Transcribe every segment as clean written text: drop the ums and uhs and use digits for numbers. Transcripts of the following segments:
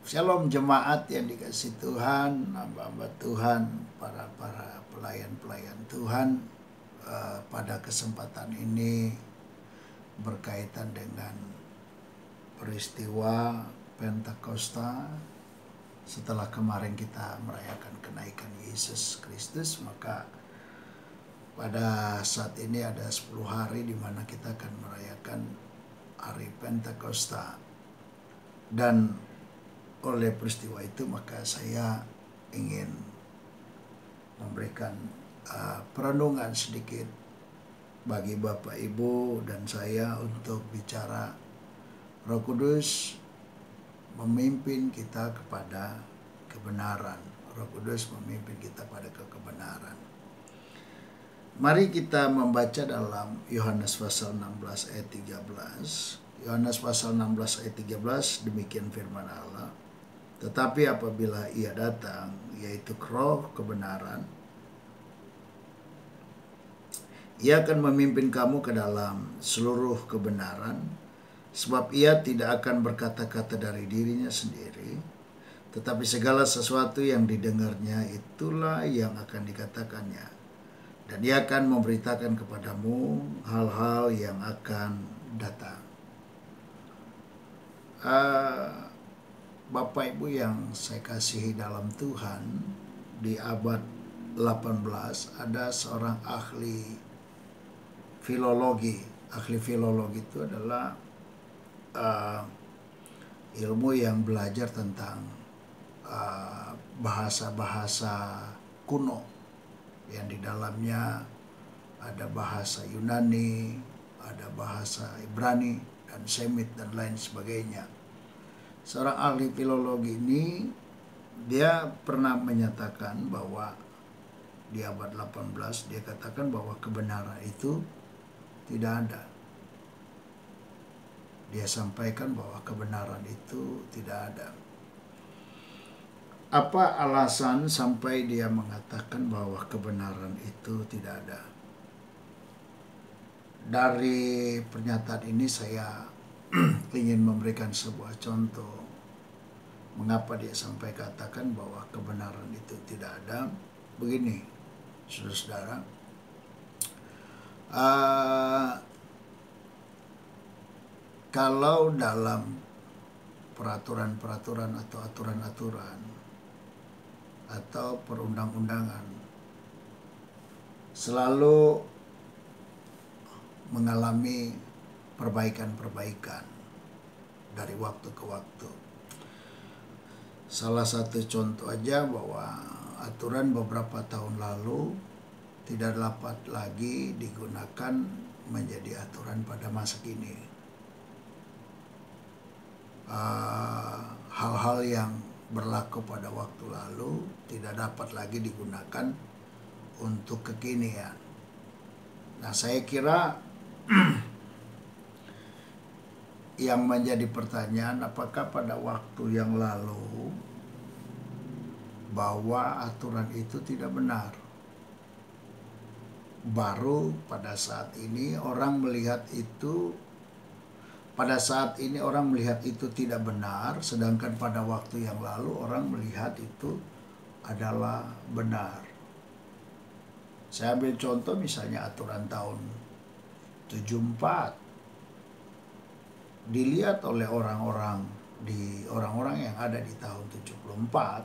Shalom jemaat yang dikasih Tuhan, hamba-hamba Tuhan, para pelayan-pelayan Tuhan. Pada kesempatan ini berkaitan dengan peristiwa Pentakosta. Setelah kemarin kita merayakan kenaikan Yesus Kristus, maka pada saat ini ada 10 hari di mana kita akan merayakan hari Pentakosta. Dan oleh peristiwa itu maka saya ingin memberikan perenungan sedikit bagi Bapak Ibu dan saya untuk bicara Roh Kudus memimpin kita kepada kebenaran. Roh Kudus memimpin kita pada kebenaran. Mari kita membaca dalam Yohanes pasal 16 ayat 13. Yohanes pasal 16 ayat 13, demikian firman Allah. Tetapi apabila ia datang, yaitu Roh kebenaran, ia akan memimpin kamu ke dalam seluruh kebenaran, sebab ia tidak akan berkata-kata dari dirinya sendiri, tetapi segala sesuatu yang didengarnya itulah yang akan dikatakannya. Dan ia akan memberitakan kepadamu hal-hal yang akan datang. Bapak Ibu yang saya kasihi dalam Tuhan, di abad 18 ada seorang ahli filologi. Ahli filologi itu adalah ilmu yang belajar tentang bahasa-bahasa kuno, yang di dalamnya ada bahasa Yunani, ada bahasa Ibrani, dan Semit, dan lain sebagainya. Seorang ahli filologi ini, dia pernah menyatakan bahwa di abad 18, dia katakan bahwa kebenaran itu tidak ada. Dia sampaikan bahwa kebenaran itu tidak ada. Apa alasan sampai dia mengatakan bahwa kebenaran itu tidak ada? Dari pernyataan ini saya ingin memberikan sebuah contoh mengapa dia sampai katakan bahwa kebenaran itu tidak ada. Begini, saudara-saudara, kalau dalam peraturan-peraturan atau aturan-aturan atau perundang-undangan selalu mengalami perbaikan-perbaikan dari waktu ke waktu. Salah satu contoh aja bahwa aturan beberapa tahun lalu tidak dapat lagi digunakan menjadi aturan pada masa kini. Hal-hal yang berlaku pada waktu lalu tidak dapat lagi digunakan untuk kekinian. Nah, saya kira yang menjadi pertanyaan, apakah pada waktu yang lalu bahwa aturan itu tidak benar? Baru pada saat ini orang melihat itu, tidak benar, sedangkan pada waktu yang lalu orang melihat itu adalah benar. Saya ambil contoh misalnya aturan tahun 74. Dilihat oleh orang-orang yang ada di tahun 74,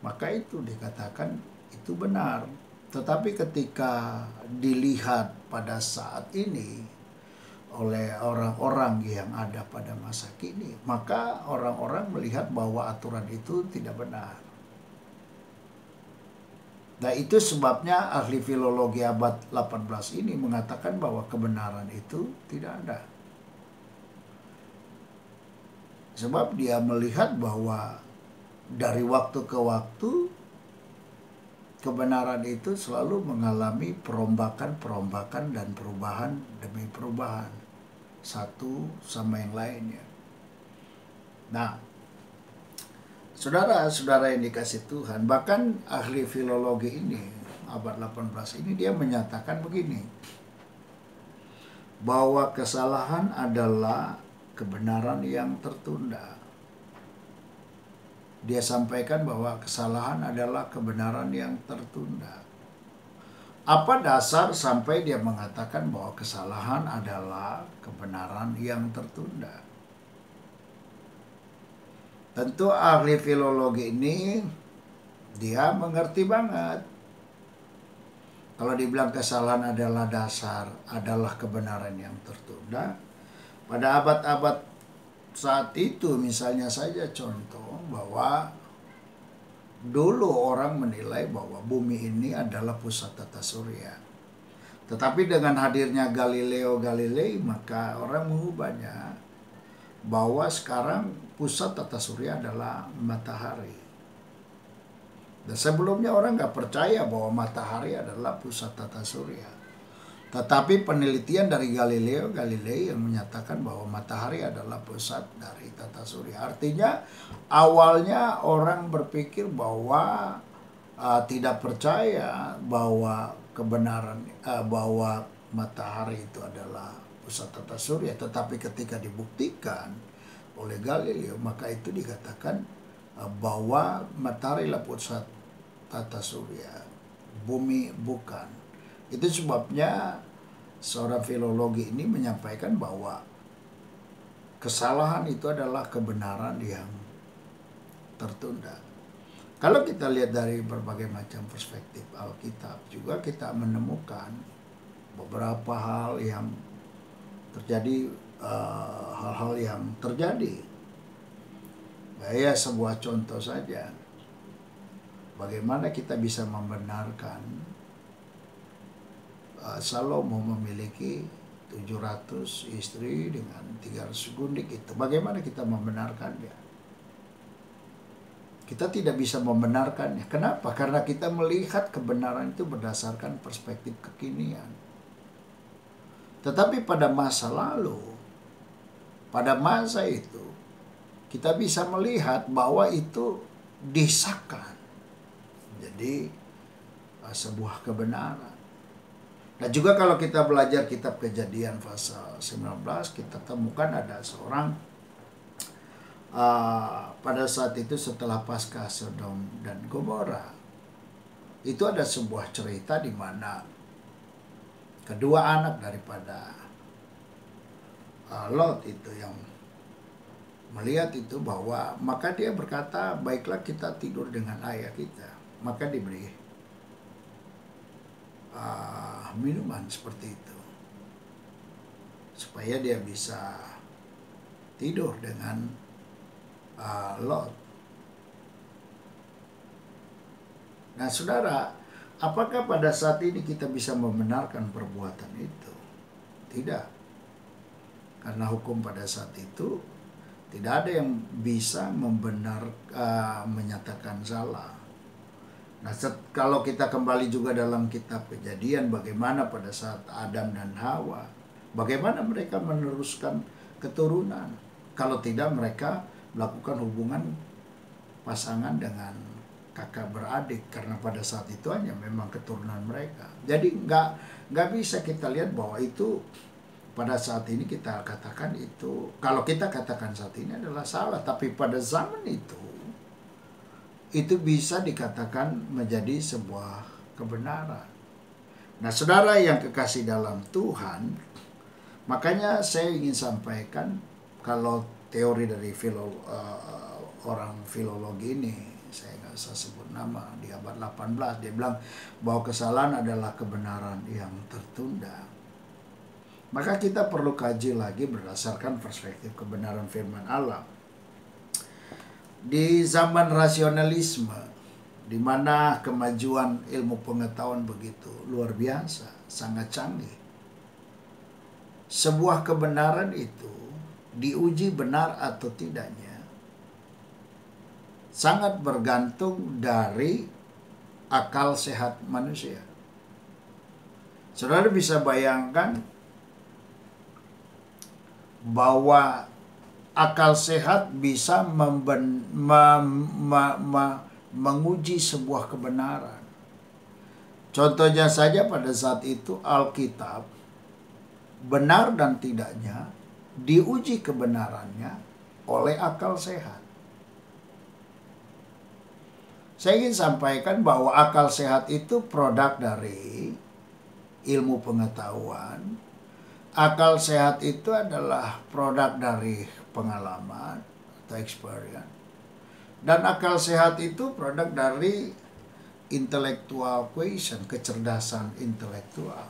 maka itu dikatakan itu benar. Tetapi ketika dilihat pada saat ini oleh orang-orang yang ada pada masa kini, maka orang-orang melihat bahwa aturan itu tidak benar. Nah, itu sebabnya ahli filologi abad 18 ini mengatakan bahwa kebenaran itu tidak ada. Sebab dia melihat bahwa dari waktu ke waktu kebenaran itu selalu mengalami perombakan dan perubahan demi perubahan, satu sama yang lainnya. Nah, saudara-saudara yang dikasih Tuhan, bahkan ahli filologi ini, abad 18 ini, dia menyatakan begini, bahwa kesalahan adalah kebenaran yang tertunda. dia sampaikan bahwa kesalahan adalah kebenaran yang tertunda. Apa dasar sampai dia mengatakan bahwa kesalahan adalah kebenaran yang tertunda? Tentu ahli filologi ini dia mengerti banget. Kalau dibilang kesalahan adalah dasar, adalah kebenaran yang tertunda, pada abad-abad saat itu misalnya saja contoh bahwa dulu orang menilai bahwa bumi ini adalah pusat tata surya. Tetapi dengan hadirnya Galileo Galilei maka orang mengubahnya bahwa sekarang pusat tata surya adalah matahari. Dan sebelumnya orang nggak percaya bahwa matahari adalah pusat tata surya. Tetapi penelitian dari Galileo Galilei yang menyatakan bahwa matahari adalah pusat dari tata surya. Artinya awalnya orang berpikir bahwa tidak percaya bahwa kebenaran bahwa matahari itu adalah pusat tata surya. Tetapi ketika dibuktikan oleh Galileo maka itu dikatakan bahwa matahari adalah pusat tata surya, bumi bukan. Itu sebabnya seorang filologi ini menyampaikan bahwa kesalahan itu adalah kebenaran yang tertunda. Kalau kita lihat dari berbagai macam perspektif Alkitab, juga kita menemukan beberapa hal yang terjadi, hal-hal yang terjadi. Ya, sebuah contoh saja. Bagaimana kita bisa membenarkan Salomo memiliki 700 istri dengan 300 gundik itu. Bagaimana kita membenarkannya? Kita tidak bisa membenarkannya. Kenapa? Karena kita melihat kebenaran itu berdasarkan perspektif kekinian. Tetapi pada masa lalu, pada masa itu, kita bisa melihat bahwa itu disahkan jadi sebuah kebenaran. Dan juga kalau kita belajar kitab Kejadian pasal 19, kita temukan ada seorang pada saat itu setelah Paskah Sodom dan Gomora. Itu ada sebuah cerita di mana kedua anak daripada Lot itu yang melihat itu bahwa maka dia berkata, baiklah kita tidur dengan ayah kita. Maka diberi minuman seperti itu supaya dia bisa tidur dengan Lot. Nah saudara, apakah pada saat ini kita bisa membenarkan perbuatan itu? Tidak. Karena hukum pada saat itu tidak ada yang bisa menyatakan salah. Nah, kalau kita kembali juga dalam kitab Kejadian, bagaimana pada saat Adam dan Hawa, bagaimana mereka meneruskan keturunan? Kalau tidak mereka melakukan hubungan pasangan dengan kakak beradik, karena pada saat itu hanya memang keturunan mereka. Jadi nggak bisa kita lihat bahwa itu pada saat ini kita katakan itu, kalau kita katakan saat ini adalah salah, tapi pada zaman itu bisa dikatakan menjadi sebuah kebenaran. Nah, saudara yang kekasih dalam Tuhan, makanya saya ingin sampaikan kalau teori dari orang filologi ini, saya nggak usah sebut nama, di abad 18 dia bilang bahwa kesalahan adalah kebenaran yang tertunda. Maka kita perlu kaji lagi berdasarkan perspektif kebenaran firman Allah. Di zaman rasionalisme, di mana kemajuan ilmu pengetahuan begitu luar biasa, sangat canggih, sebuah kebenaran itu diuji benar atau tidaknya sangat bergantung dari akal sehat manusia. Saudara bisa bayangkan bahwa akal sehat bisa menguji sebuah kebenaran. Contohnya saja pada saat itu Alkitab, benar dan tidaknya diuji kebenarannya oleh akal sehat. Saya ingin sampaikan bahwa akal sehat itu produk dari ilmu pengetahuan. Akal sehat itu adalah produk dari pengalaman atau experience. Dan akal sehat itu produk dari intellectual quotient, kecerdasan intelektual.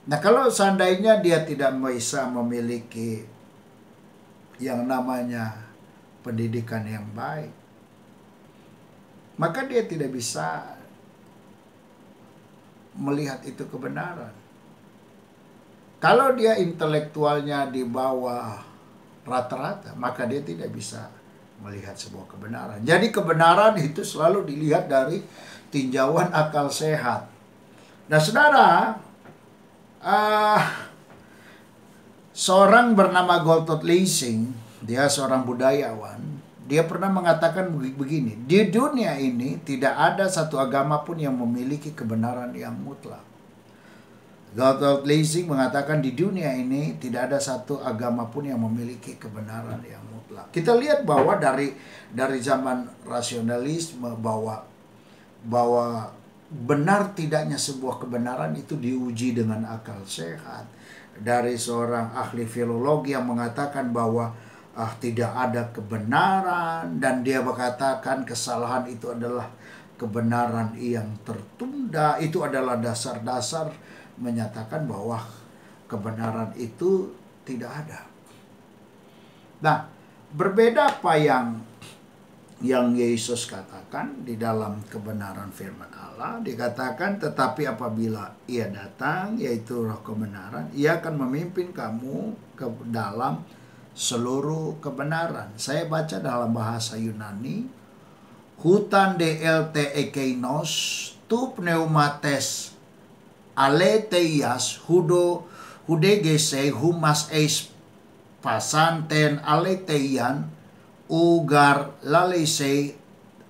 Nah, kalau seandainya dia tidak bisa memiliki yang namanya pendidikan yang baik, maka dia tidak bisa melihat itu kebenaran. Kalau dia intelektualnya di bawah rata-rata, maka dia tidak bisa melihat sebuah kebenaran. Jadi kebenaran itu selalu dilihat dari tinjauan akal sehat. Nah, saudara, seorang bernama Gottlob Lessing, dia seorang budayawan, dia pernah mengatakan begini, di dunia ini tidak ada satu agama pun yang memiliki kebenaran yang mutlak. Gottlob Lessing mengatakan di dunia ini tidak ada satu agama pun yang memiliki kebenaran yang mutlak. Kita lihat bahwa dari zaman rasionalisme bahwa benar tidaknya sebuah kebenaran itu diuji dengan akal sehat. Dari seorang ahli filologi yang mengatakan bahwa tidak ada kebenaran, dan dia mengatakan kesalahan itu adalah kebenaran yang tertunda. Itu adalah dasar-dasar menyatakan bahwa kebenaran itu tidak ada. Nah, berbeda apa yang Yesus katakan di dalam kebenaran firman Allah. Dikatakan, tetapi apabila ia datang, yaitu roh kebenaran, ia akan memimpin kamu ke dalam seluruh kebenaran. Saya baca dalam bahasa Yunani, hutan DLT ekeinos tu pneumates aleteias hudegese humas eis pasanten aleteian ugar lalese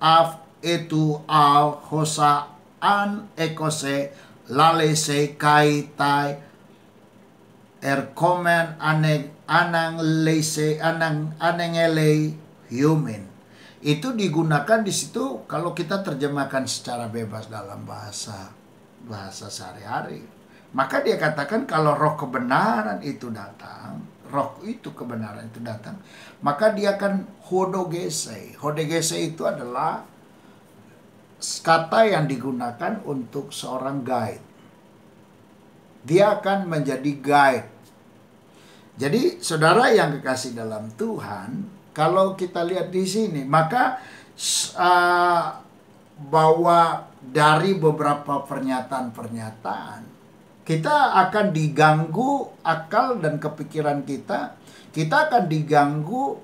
af etu al hosa an ekose lalese kaitai erkomen anang lese anangele human. Itu digunakan di situ kalau kita terjemahkan secara bebas dalam bahasa sehari-hari. Maka dia katakan kalau roh kebenaran itu datang, roh itu kebenaran itu datang, maka dia akan hodogese. Hodogese itu adalah kata yang digunakan untuk seorang guide. Dia akan menjadi guide. Jadi saudara yang kekasih dalam Tuhan, kalau kita lihat di sini, maka bahwa dari beberapa pernyataan-pernyataan, kita akan diganggu akal dan kepikiran kita. Kita akan diganggu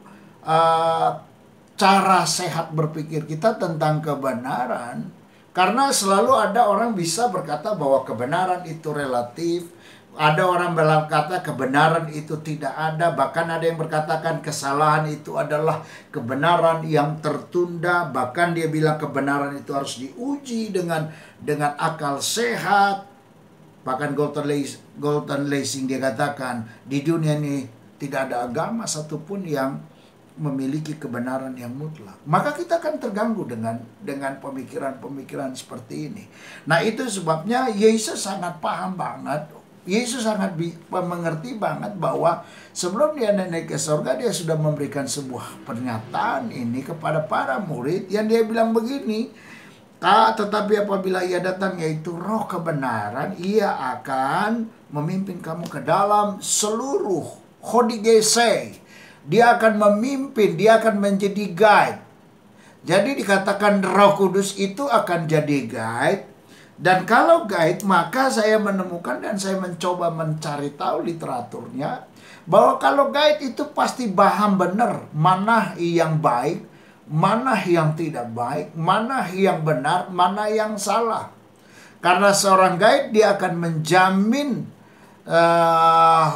cara sehat berpikir kita tentang kebenaran. Karena selalu ada orang bisa berkata bahwa kebenaran itu relatif. Ada orang berkata kebenaran itu tidak ada. Bahkan ada yang berkatakan kesalahan itu adalah kebenaran yang tertunda. Bahkan dia bilang kebenaran itu harus diuji dengan akal sehat. Bahkan Gottlob Lessing dia katakan di dunia ini tidak ada agama satupun yang memiliki kebenaran yang mutlak. Maka kita akan terganggu dengan pemikiran-pemikiran seperti ini. Nah, itu sebabnya Yesus sangat paham banget. Yesus sangat mengerti banget bahwa sebelum dia naik ke surga, dia sudah memberikan sebuah pernyataan ini kepada para murid yang dia bilang begini, tetapi apabila ia datang, yaitu roh kebenaran, ia akan memimpin kamu ke dalam seluruh hodigese. Dia akan memimpin, dia akan menjadi guide. Jadi dikatakan Roh Kudus itu akan jadi guide. Dan kalau guide, maka saya menemukan dan saya mencoba mencari tahu literaturnya, bahwa kalau guide itu pasti paham benar mana yang baik, mana yang tidak baik, mana yang benar, mana yang salah. Karena seorang guide dia akan menjamin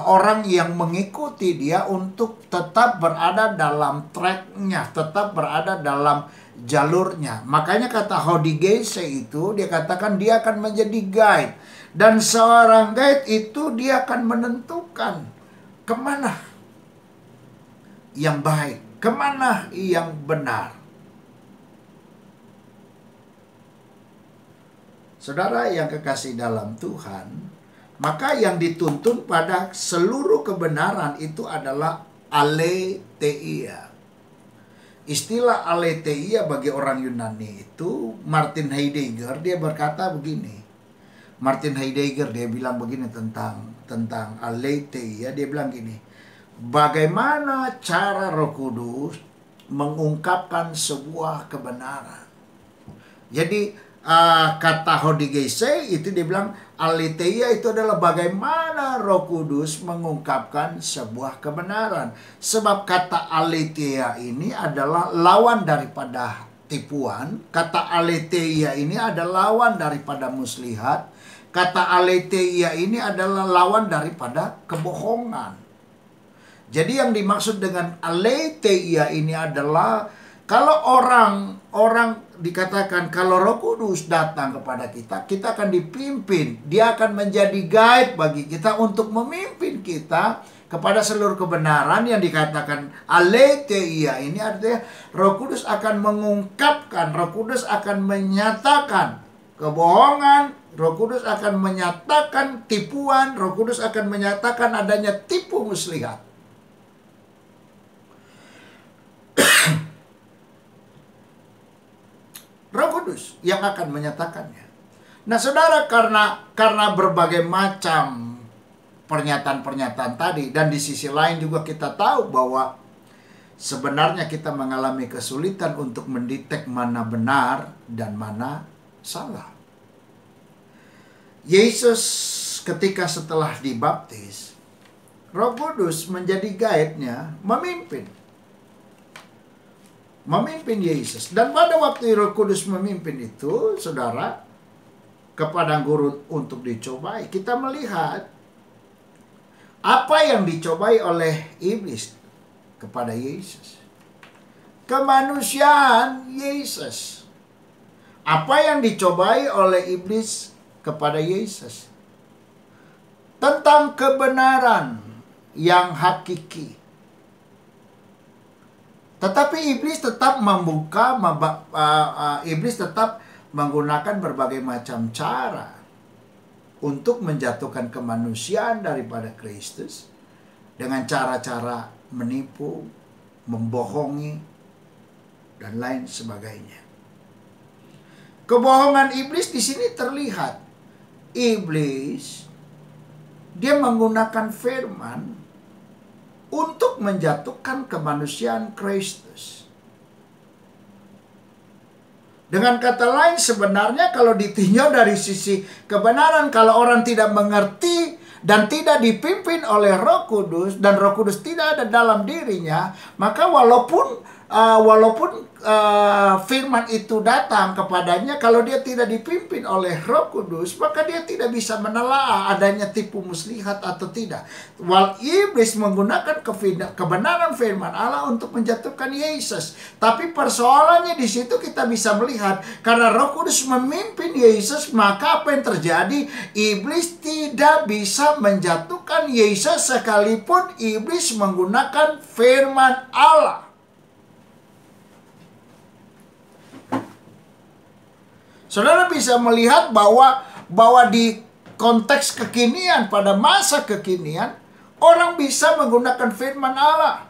orang yang mengikuti dia untuk tetap berada dalam tracknya, tetap berada dalam jalurnya. Makanya kata hodigese itu dia katakan dia akan menjadi guide. Dan seorang guide itu dia akan menentukan kemana yang baik, kemana yang benar. Saudara yang kekasih dalam Tuhan, maka yang dituntun pada seluruh kebenaran itu adalah aletheia. Istilah aletheia bagi orang Yunani itu, Martin Heidegger dia berkata begini. Martin Heidegger dia bilang begini tentang aletheia, dia bilang gini. Bagaimana cara Roh Kudus mengungkapkan sebuah kebenaran? Jadi kata Hodigese itu dia bilang aletheia itu adalah bagaimana Roh Kudus mengungkapkan sebuah kebenaran. Sebab kata aletheia ini adalah lawan daripada tipuan. Kata aletheia ini adalah lawan daripada muslihat. Kata aletheia ini adalah lawan daripada kebohongan. Jadi yang dimaksud dengan aletheia ini adalah kalau orang dikatakan kalau Roh Kudus datang kepada kita, kita akan dipimpin. Dia akan menjadi guide bagi kita untuk memimpin kita kepada seluruh kebenaran yang dikatakan aletheia ini artinya Roh Kudus akan mengungkapkan, Roh Kudus akan menyatakan kebohongan, Roh Kudus akan menyatakan tipuan, Roh Kudus akan menyatakan adanya tipu muslihat. Roh Kudus yang akan menyatakannya. Nah, saudara, karena berbagai macam pernyataan-pernyataan tadi, dan di sisi lain juga kita tahu bahwa sebenarnya kita mengalami kesulitan untuk mendetek mana benar dan mana salah. Yesus ketika setelah dibaptis, Roh Kudus menjadi guide-nya, memimpin Yesus. Dan pada waktu Roh Kudus memimpin itu, saudara, ke padang gurun untuk dicobai, kita melihat apa yang dicobai oleh iblis kepada Yesus. Kemanusiaan Yesus. Apa yang dicobai oleh iblis kepada Yesus? Tentang kebenaran yang hakiki. Tetapi iblis tetap iblis tetap menggunakan berbagai macam cara untuk menjatuhkan kemanusiaan daripada Kristus dengan cara-cara menipu, membohongi, dan lain sebagainya. Kebohongan iblis di sini terlihat. Iblis dia menggunakan firman untuk menjatuhkan kemanusiaan Kristus. Dengan kata lain, sebenarnya kalau ditinjau dari sisi kebenaran, kalau orang tidak mengerti dan tidak dipimpin oleh Roh Kudus, dan Roh Kudus tidak ada dalam dirinya, maka walaupun firman itu datang kepadanya, kalau dia tidak dipimpin oleh Roh Kudus, maka dia tidak bisa menelaah adanya tipu muslihat atau tidak. Iblis menggunakan kebenaran firman Allah untuk menjatuhkan Yesus. Tapi persoalannya di situ kita bisa melihat, karena Roh Kudus memimpin Yesus, maka apa yang terjadi? Iblis tidak bisa menjatuhkan Yesus sekalipun iblis menggunakan firman Allah. Saudara bisa melihat bahwa di konteks kekinian, pada masa kekinian, orang bisa menggunakan firman Allah.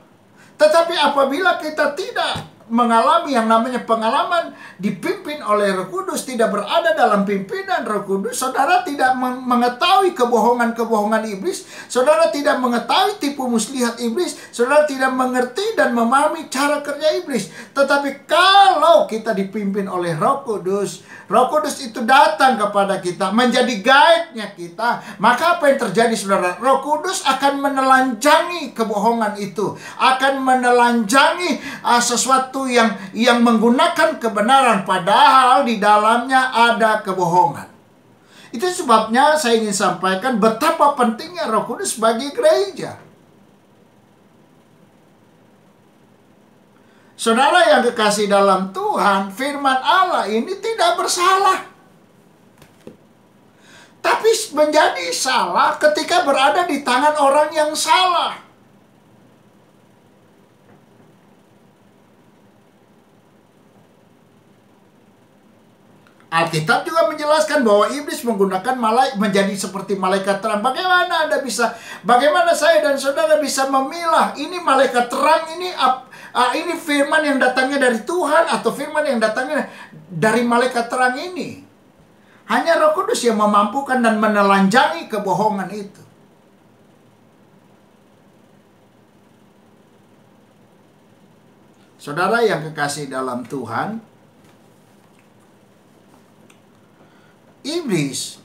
Tetapi apabila kita tidak mengalami yang namanya pengalaman dipimpin oleh Roh Kudus, tidak berada dalam pimpinan Roh Kudus, saudara tidak mengetahui kebohongan-kebohongan iblis, saudara tidak mengetahui tipu muslihat iblis, saudara tidak mengerti dan memahami cara kerja iblis. Tetapi kalau kita dipimpin oleh Roh Kudus, Roh Kudus itu datang kepada kita, menjadi guide-nya kita, maka apa yang terjadi, saudara? Roh Kudus akan menelanjangi kebohongan itu, akan menelanjangi sesuatu yang menggunakan kebenaran, padahal di dalamnya ada kebohongan. Itu sebabnya saya ingin sampaikan betapa pentingnya Roh Kudus bagi gereja. Saudara yang kekasih dalam Tuhan, firman Allah ini tidak bersalah. Tapi menjadi salah ketika berada di tangan orang yang salah. Alkitab juga menjelaskan bahwa iblis menggunakan menjadi seperti malaikat terang. Bagaimana saya dan saudara bisa memilah ini malaikat terang ini firman yang datangnya dari Tuhan atau firman yang datangnya dari malaikat terang ini? Hanya Roh Kudus yang memampukan dan menelanjangi kebohongan itu. Saudara yang kekasih dalam Tuhan, iblis,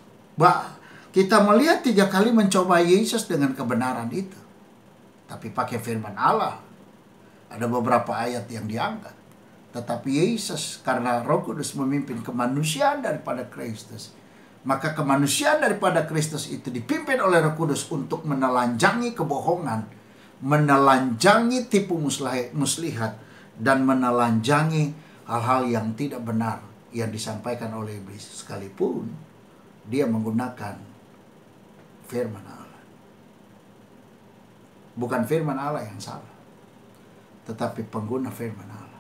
kita melihat 3 kali mencoba Yesus dengan kebenaran itu. Tapi pakai firman Allah. Ada beberapa ayat yang diangkat. Tetapi Yesus, karena Roh Kudus memimpin kemanusiaan daripada Kristus, maka kemanusiaan daripada Kristus itu dipimpin oleh Roh Kudus untuk menelanjangi kebohongan, menelanjangi tipu muslihat, dan menelanjangi hal-hal yang tidak benar yang disampaikan oleh iblis, sekalipun dia menggunakan firman Allah. Bukan firman Allah yang salah, tetapi pengguna firman Allah.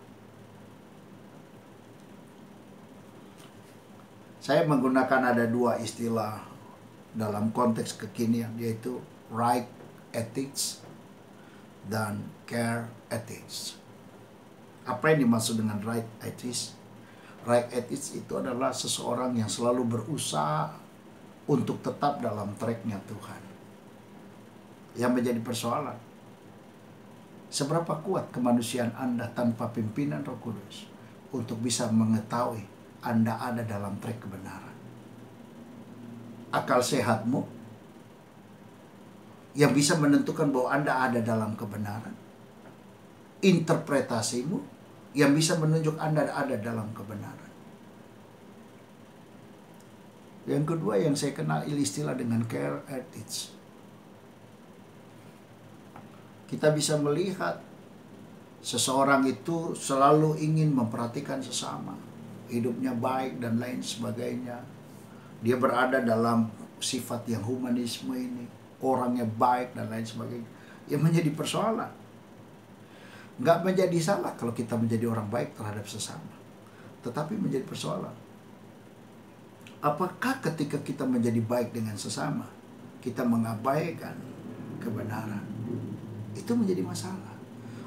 Saya menggunakan ada 2 istilah dalam konteks kekinian, yaitu right ethics dan care ethics. Apa yang dimaksud dengan right ethics? Right ethics itu adalah seseorang yang selalu berusaha untuk tetap dalam tracknya Tuhan. Yang menjadi persoalan, seberapa kuat kemanusiaan Anda tanpa pimpinan Roh Kudus untuk bisa mengetahui Anda ada dalam track kebenaran. Akal sehatmu yang bisa menentukan bahwa Anda ada dalam kebenaran. Interpretasimu yang bisa menunjuk Anda ada dalam kebenaran. Yang kedua yang saya kenal istilah dengan care ethics. Kita bisa melihat seseorang itu selalu ingin memperhatikan sesama, hidupnya baik dan lain sebagainya. Dia berada dalam sifat yang humanisme ini, orangnya baik dan lain sebagainya. Yang menjadi persoalan, nggak menjadi salah kalau kita menjadi orang baik terhadap sesama. Tetapi menjadi persoalan, apakah ketika kita menjadi baik dengan sesama, kita mengabaikan kebenaran? Itu menjadi masalah.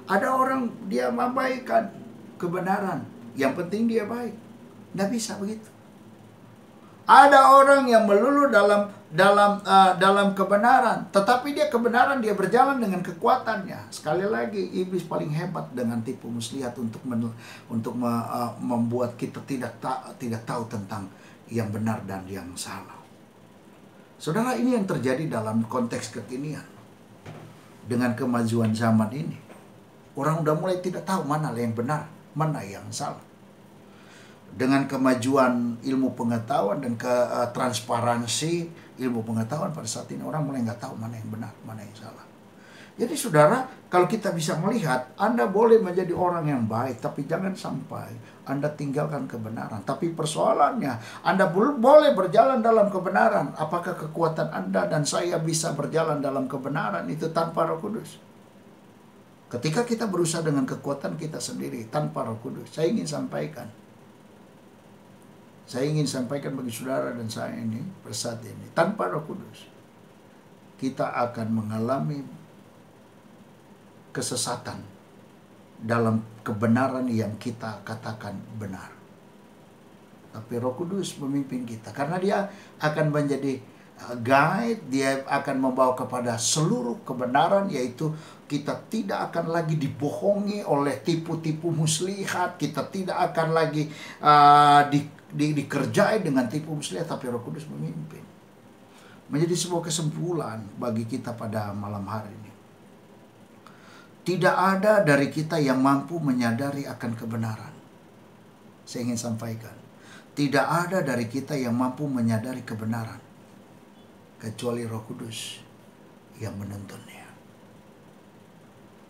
Ada orang dia mengabaikan kebenaran, yang penting dia baik. Nggak bisa begitu. Ada orang yang melulu dalam kebenaran, tetapi kebenaran dia berjalan dengan kekuatannya. Sekali lagi, iblis paling hebat dengan tipu muslihat untuk membuat kita tidak tahu tentang yang benar dan yang salah. Saudara, ini yang terjadi dalam konteks kekinian. Dengan kemajuan zaman ini, orang udah mulai tidak tahu mana yang benar, mana yang salah. Dengan kemajuan ilmu pengetahuan dan transparansi ilmu pengetahuan pada saat ini, orang mulai nggak tahu mana yang benar, mana yang salah. Jadi saudara, kalau kita bisa melihat, Anda boleh menjadi orang yang baik, tapi jangan sampai Anda tinggalkan kebenaran. Tapi persoalannya, Anda boleh berjalan dalam kebenaran. Apakah kekuatan Anda dan saya bisa berjalan dalam kebenaran itu tanpa Roh Kudus? Ketika kita berusaha dengan kekuatan kita sendiri tanpa Roh Kudus, saya ingin sampaikan bagi saudara dan saya ini pada ini, tanpa Roh Kudus kita akan mengalami kesesatan dalam kebenaran yang kita katakan benar. Tapi Roh Kudus memimpin kita, karena dia akan menjadi guide, dia akan membawa kepada seluruh kebenaran, yaitu kita tidak akan lagi dibohongi oleh tipu-tipu muslihat, kita tidak akan lagi dikerjai dengan tipu muslihat, tapi Roh Kudus memimpin. Menjadi sebuah kesimpulan bagi kita pada malam hari ini. Tidak ada dari kita yang mampu menyadari akan kebenaran. Saya ingin sampaikan, tidak ada dari kita yang mampu menyadari kebenaran kecuali Roh Kudus yang menuntunnya.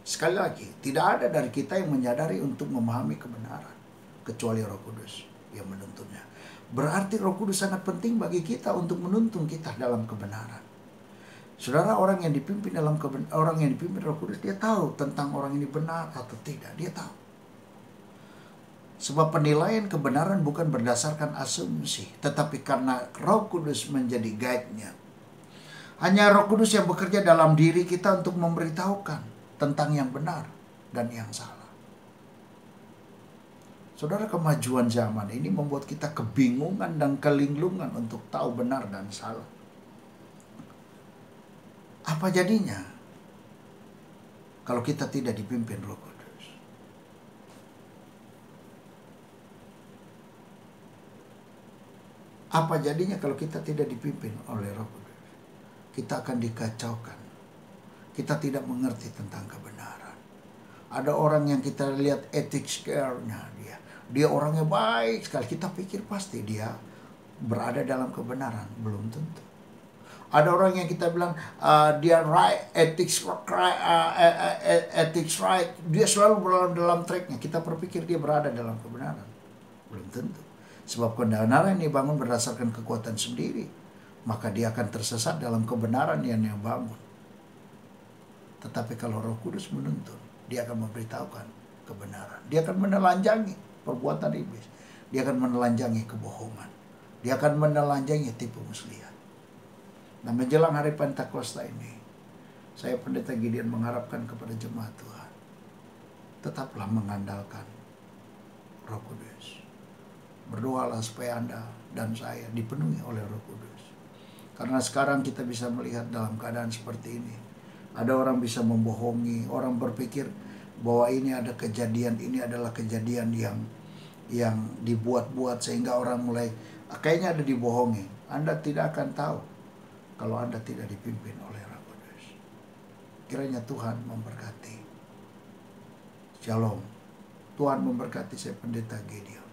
Sekali lagi, tidak ada dari kita yang menyadari untuk memahami kebenaran kecuali Roh Kudus yang menuntunnya. Berarti Roh Kudus sangat penting bagi kita untuk menuntun kita dalam kebenaran. Saudara, orang yang dipimpin Roh Kudus, dia tahu tentang orang ini benar atau tidak, dia tahu. Sebab penilaian kebenaran bukan berdasarkan asumsi, tetapi karena Roh Kudus menjadi guide-nya. Hanya Roh Kudus yang bekerja dalam diri kita untuk memberitahukan tentang yang benar dan yang salah. Saudara, kemajuan zaman ini membuat kita kebingungan dan kelinglungan untuk tahu benar dan salah. Apa jadinya kalau kita tidak dipimpin Roh Kudus? Apa jadinya kalau kita tidak dipimpin oleh Roh Kudus? Kita akan dikacaukan. Kita tidak mengerti tentang kebenaran. Ada orang yang kita lihat ethics care-nya, dia orangnya baik sekali. Kita pikir pasti dia berada dalam kebenaran. Belum tentu. Ada orang yang kita bilang dia right, ethics right, dia selalu berada dalam tracknya. Kita berpikir dia berada dalam kebenaran. Belum tentu. Sebab kebenaran yang dibangun berdasarkan kekuatan sendiri, maka dia akan tersesat dalam kebenaran yang dia bangun. Tetapi kalau Roh Kudus menuntun, dia akan memberitahukan kebenaran. Dia akan menelanjangi perbuatan iblis. Dia akan menelanjangi kebohongan. Dia akan menelanjangi tipu muslihat. Nah, menjelang hari Pentakosta ini, saya Pendeta Gideon mengharapkan kepada jemaat Tuhan, tetaplah mengandalkan Roh Kudus. Berdoalah supaya Anda dan saya dipenuhi oleh Roh Kudus. Karena sekarang kita bisa melihat dalam keadaan seperti ini. Ada orang bisa membohongi, orang berpikir bahwa ini ada kejadian, ini adalah kejadian yang dibuat-buat sehingga orang mulai kayaknya ada dibohongi. Anda tidak akan tahu kalau Anda tidak dipimpin oleh Roh Kudus. Kiranya Tuhan memberkati. Shalom. Tuhan memberkati saya Pendeta Gideon.